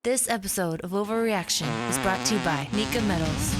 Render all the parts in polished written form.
This episode of Overreaction is brought to you by Mika Metals.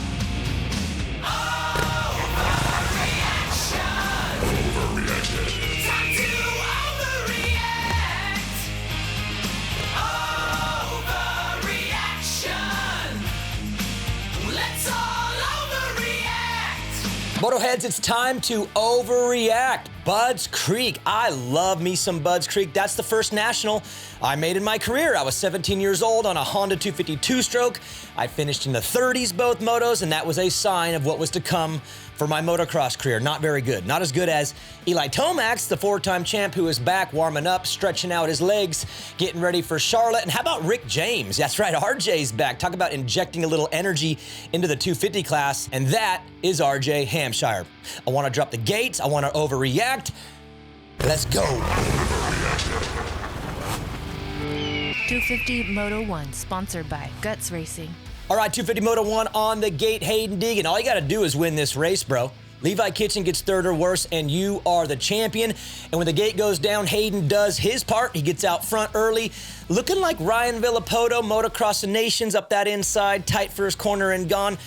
Motoheads, it's time to overreact. Budds Creek. I love me some Budds Creek. That's the first national I made in my career. I was 17 years old on a Honda 252 stroke. I finished in the 30s both motos, and that was a sign of what was to come for my motocross career. Not very good. Not as good as Eli Tomac, the four-time champ who is back warming up, stretching out his legs, getting ready for Charlotte. And how about Rick James? That's right, RJ's back. Talk about injecting a little energy into the 250 class, and that is RJ Hampshire. I want to drop the gates. I want to overreact. Let's go. 250 Moto 1, sponsored by Guts Racing. All right, 250 Moto 1 on the gate, Haiden Deegan. All you got to do is win this race, bro. Levi Kitchen gets third or worse, and you are the champion. And when the gate goes down, Haiden does his part. He gets out front early, looking like Ryan Villapoto, Motocross and Nations up that inside, tight first corner and gone.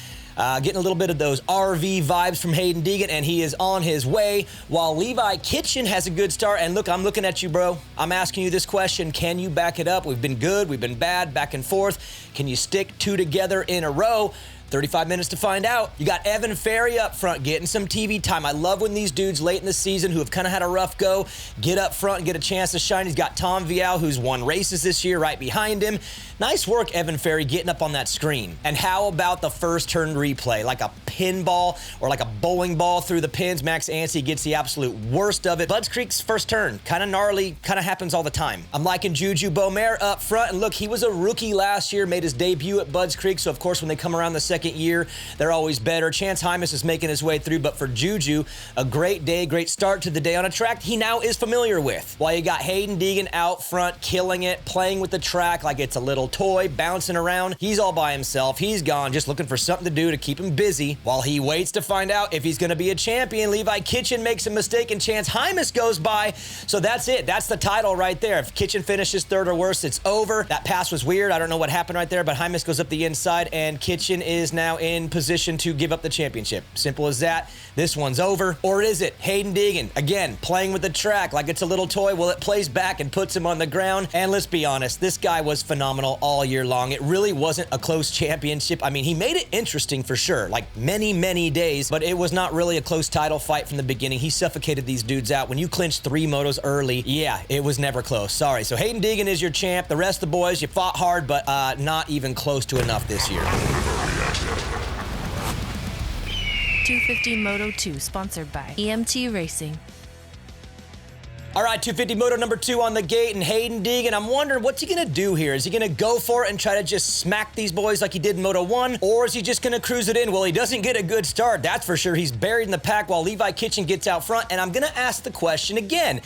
Getting a little bit of those RV vibes from Haiden Deegan, and he is on his way, while Levi Kitchen has a good start. And look, I'm looking at you, bro. I'm asking you this question. Can you back it up? We've been good. We've been bad, back and forth. Can you stick two together in a row? 35 minutes to find out. You got Evan Ferry up front getting some TV time. I love when these dudes late in the season who have kind of had a rough go get up front and get a chance to shine. He's got Tom Vial, who's won races this year, right behind him. Nice work, Evan Ferry, getting up on that screen. And how about the first turn replay? Like a pinball or like a bowling ball through the pins. Max Anstie gets the absolute worst of it. Budds Creek's first turn, kind of gnarly, kind of happens all the time. I'm liking Juju Beaumer up front. And look, he was a rookie last year, made his debut at Budds Creek. So, of course, when they come around the second year, they're always better. Chance Hymas is making his way through, but for Juju, a great day, great start to the day on a track he now is familiar with. While you got Haiden Deegan out front, killing it, playing with the track like it's a little toy, bouncing around. He's all by himself. He's gone, just looking for something to do to keep him busy. While he waits to find out if he's going to be a champion, Levi Kitchen makes a mistake and Chance Hymas goes by. So that's it. That's the title right there. If Kitchen finishes third or worse, it's over. That pass was weird. I don't know what happened right there, but Hymas goes up the inside and Kitchen is now in position to give up the championship. Simple as that. This one's over. Or is it? Haiden Deegan, again, playing with the track like it's a little toy. Well, it plays back and puts him on the ground. And let's be honest, this guy was phenomenal all year long. It really wasn't a close championship. I mean, he made it interesting for sure, like many, many days, but it was not really a close title fight from the beginning. He suffocated these dudes out. When you clinch 3 motos early, yeah, it was never close. Sorry. So Haiden Deegan is your champ. The rest of the boys, you fought hard, but not even close to enough this year. 250 Moto 2, sponsored by EMT Racing. All right, 250 Moto number 2 on the gate, and Haiden Deegan, I'm wondering, what's he going to do here? Is he going to go for it and try to just smack these boys like he did in Moto 1? Or is he just going to cruise it in? Well, he doesn't get a good start, that's for sure. He's buried in the pack while Levi Kitchen gets out front, and I'm going to ask the question again.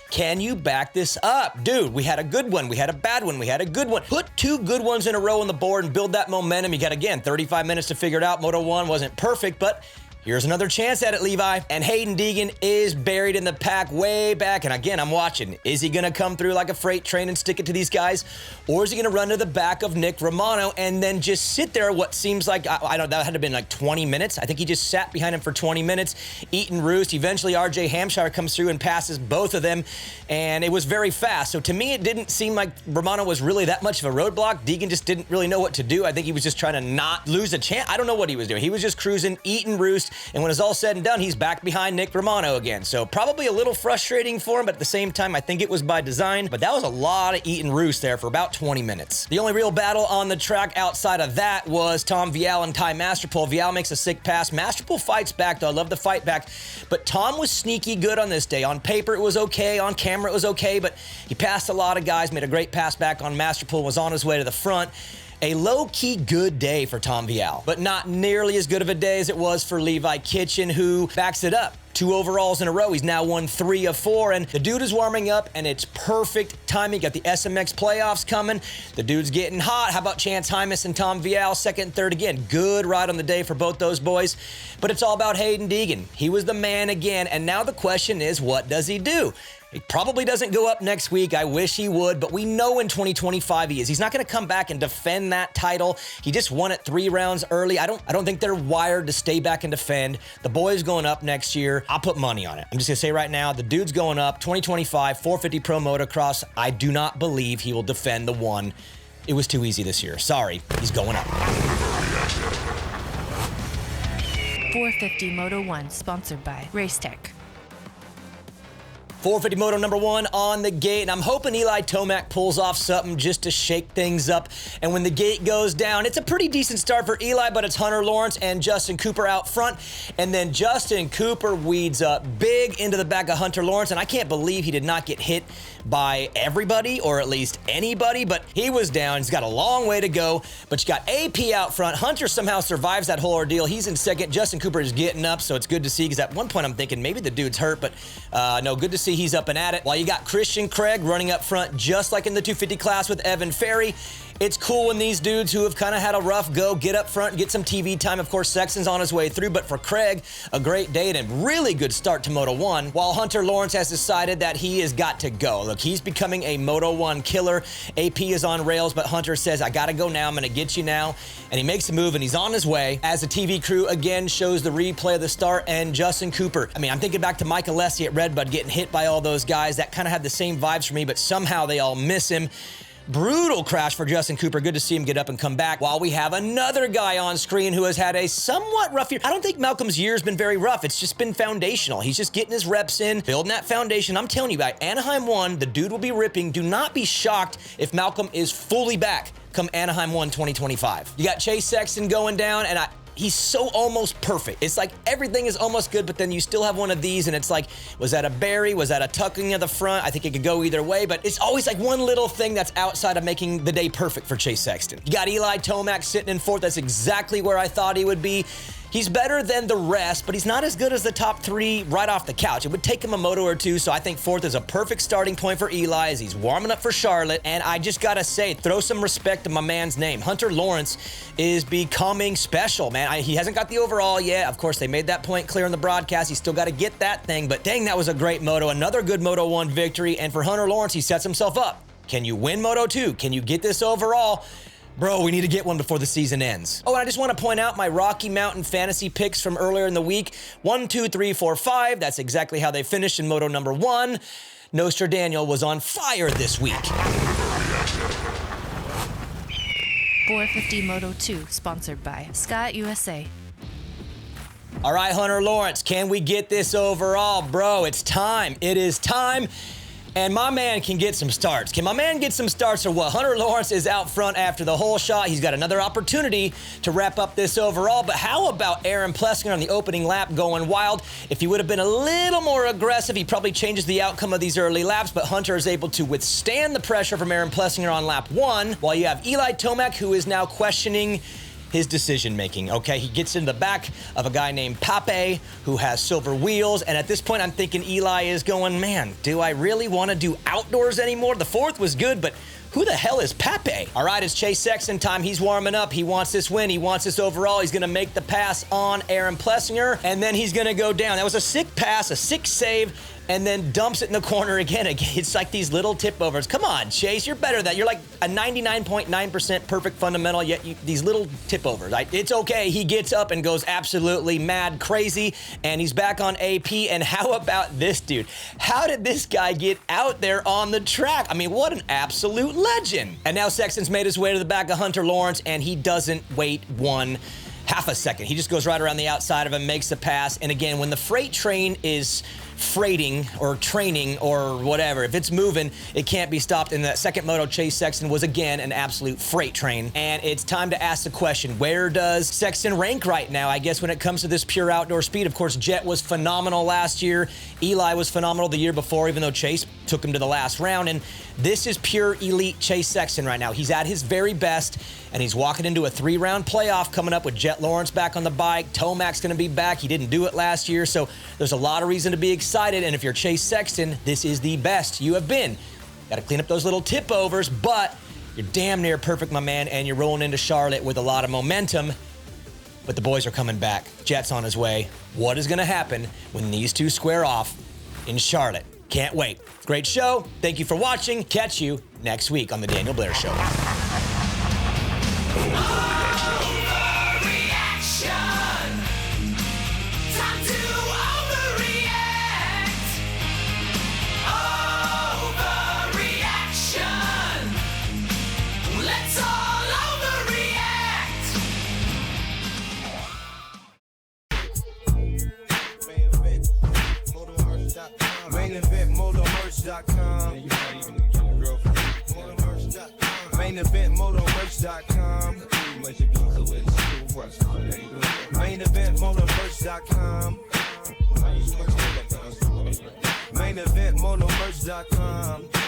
Can you back this up? Dude, we had a good one, we had a bad one, we had a good one. Put 2 good ones in a row on the board and build that momentum. You got, again, 35 minutes to figure it out. Moto 1 wasn't perfect, but here's another chance at it, Levi. And Haiden Deegan is buried in the pack way back. And again, I'm watching. Is he going to come through like a freight train and stick it to these guys? Or is he going to run to the back of Nick Romano and then just sit there what seems like, I don't know, that had to have been like 20 minutes. I think he just sat behind him for 20 minutes, eating roost. Eventually, RJ Hampshire comes through and passes both of them. And it was very fast. So to me, it didn't seem like Romano was really that much of a roadblock. Deegan just didn't really know what to do. I think he was just trying to not lose a chance. I don't know what he was doing. He was just cruising, eating roost. And when it's all said and done, he's back behind Nick Romano again. So probably a little frustrating for him, but at the same time, I think it was by design. But that was a lot of eating roost there for about 20 minutes. The only real battle on the track outside of that was Tom Vial and Ty Masterpool. Vial makes a sick pass. Masterpool fights back, though. I love the fight back. But Tom was sneaky good on this day. On paper, it was okay. On camera, it was okay. But he passed a lot of guys, made a great pass back on Masterpool, was on his way to the front. A low-key good day for Tom Vial, but not nearly as good of a day as it was for Levi Kitchen, who backs it up. 2 overalls in a row. He's now won 3 of 4, and the dude is warming up, and it's perfect timing. Got the SMX playoffs coming. The dude's getting hot. How about Chance Hymas and Tom Vial, second and third again? Good ride on the day for both those boys, but it's all about Haiden Deegan. He was the man again, and now the question is, what does he do? He probably doesn't go up next week. I wish he would, but we know in 2025 he is. He's not going to come back and defend that title. He just won it 3 rounds early. I don't think they're wired to stay back and defend. The boy's going up next year. I'll put money on it. I'm just going to say right now, the dude's going up 2025, 450 Pro Motocross. I do not believe he will defend the 1. It was too easy this year. Sorry, he's going up. 450 Moto 1, sponsored by Racetech. 450 Moto number 1 on the gate, and I'm hoping Eli Tomac pulls off something just to shake things up. And when the gate goes down, it's a pretty decent start for Eli, but it's Hunter Lawrence and Justin Cooper out front. And then Justin Cooper weeds up big into the back of Hunter Lawrence, and I can't believe he did not get hit by everybody, or at least anybody, but he was down. He's got a long way to go, but you got AP out front. Hunter somehow survives that whole ordeal. He's in second. Justin Cooper is getting up, so it's good to see, because at one point I'm thinking maybe the dude's hurt, but no, good to see he's up and at it. While you got Christian Craig running up front, just like in the 250 class with Evan Ferry. It's cool when these dudes who have kind of had a rough go get up front and get some TV time. Of course, Sexton's on his way through, but for Craig, a great day and a really good start to Moto 1, while Hunter Lawrence has decided that he has got to go. Look, he's becoming a Moto 1 killer. AP is on rails, but Hunter says, I gotta go now, I'm gonna get you now. And he makes a move, and he's on his way, as the TV crew again shows the replay of the start, and Justin Cooper. I mean, I'm thinking back to Mike Alessi at Redbud getting hit by all those guys. That kind of had the same vibes for me, but somehow they all miss him. Brutal crash for Justin Cooper. Good to see him get up and come back. While we have another guy on screen who has had a somewhat rough year. I don't think Malcolm's year has been very rough. It's just been foundational. He's just getting his reps in, building that foundation. I'm telling you, by Anaheim 1, the dude will be ripping. Do not be shocked if Malcolm is fully back come Anaheim 1 2025. You got Chase Sexton going down, and he's so almost perfect. It's like everything is almost good, but then you still have one of these, and it's like, was that a berry? Was that a tucking of the front? I think it could go either way, but it's always like one little thing that's outside of making the day perfect for Chase Sexton. You got Eli Tomac sitting in 4th. That's exactly where I thought he would be. He's better than the rest, but he's not as good as the top 3 right off the couch. It would take him a moto or 2, so I think 4th is a perfect starting point for Eli as he's warming up for Charlotte. And I just gotta say, throw some respect to my man's name. Hunter Lawrence is becoming special, man. He hasn't got the overall yet. Of course, they made that point clear in the broadcast. He's still got to get that thing, but dang, that was a great moto. Another good Moto 1 victory, and for Hunter Lawrence, he sets himself up. Can you win Moto 2? Can you get this overall? Bro, we need to get one before the season ends. Oh, and I just want to point out my Rocky Mountain fantasy picks from earlier in the week. 1, 2, 3, 4, 5. That's exactly how they finished in Moto number 1. Nostra Daniel was on fire this week. 450 Moto 2, sponsored by Scott USA. All right, Hunter Lawrence, can we get this overall? Bro, it's time. It is time. And my man can get some starts. Can my man get some starts or what? Hunter Lawrence is out front after the whole shot. He's got another opportunity to wrap up this overall. But how about Aaron Plessinger on the opening lap going wild? If he would have been a little more aggressive, he probably changes the outcome of these early laps. But Hunter is able to withstand the pressure from Aaron Plessinger on lap 1, while you have Eli Tomac, who is now questioning his decision-making, okay? He gets in the back of a guy named Pape, who has silver wheels, and at this point, I'm thinking Eli is going, man, do I really want to do outdoors anymore? The 4th was good, but who the hell is Pape? All right, it's Chase Sexton time. He's warming up. He wants this win. He wants this overall. He's going to make the pass on Aaron Plessinger, and then he's going to go down. That was a sick pass, a sick save, and then dumps it in the corner again. It's like these little tip overs. Come on, Chase, you're better than that. You're like a 99.9% perfect fundamental, yet these little tip overs. It's okay. He gets up and goes absolutely mad crazy, and he's back on AP. And how about this dude? How did this guy get out there on the track? I mean, what an absolute legend. And now Sexton's made his way to the back of Hunter Lawrence, and he doesn't wait 1/2 a second. He just goes right around the outside of him, makes the pass. And again, when the freight train is freighting or training or whatever, if it's moving, it can't be stopped. In that second moto, Chase Sexton was again an absolute freight train. And it's time to ask the question, where does Sexton rank right now? I guess when it comes to this pure outdoor speed, of course, Jet was phenomenal last year. Eli was phenomenal the year before, even though Chase took him to the last round. And this is pure elite Chase Sexton right now. He's at his very best, and he's walking into a 3-round playoff coming up with Jet Lawrence back on the bike. Tomac's going to be back. He didn't do it last year, so there's a lot of reason to be excited. And if you're Chase Sexton, this is the best you have been. Got to clean up those little tip overs, but you're damn near perfect, my man, and you're rolling into Charlotte with a lot of momentum. But the boys are coming back. Jet's on his way. What is going to happen when these two square off in Charlotte? Can't wait. Great show. Thank you for watching. Catch you next week on The Daniel Blair Show. MainEventMotomerch.com. MainEventMotomerch.com. MainEventMotomerch.com. MainEventMotomerch.com.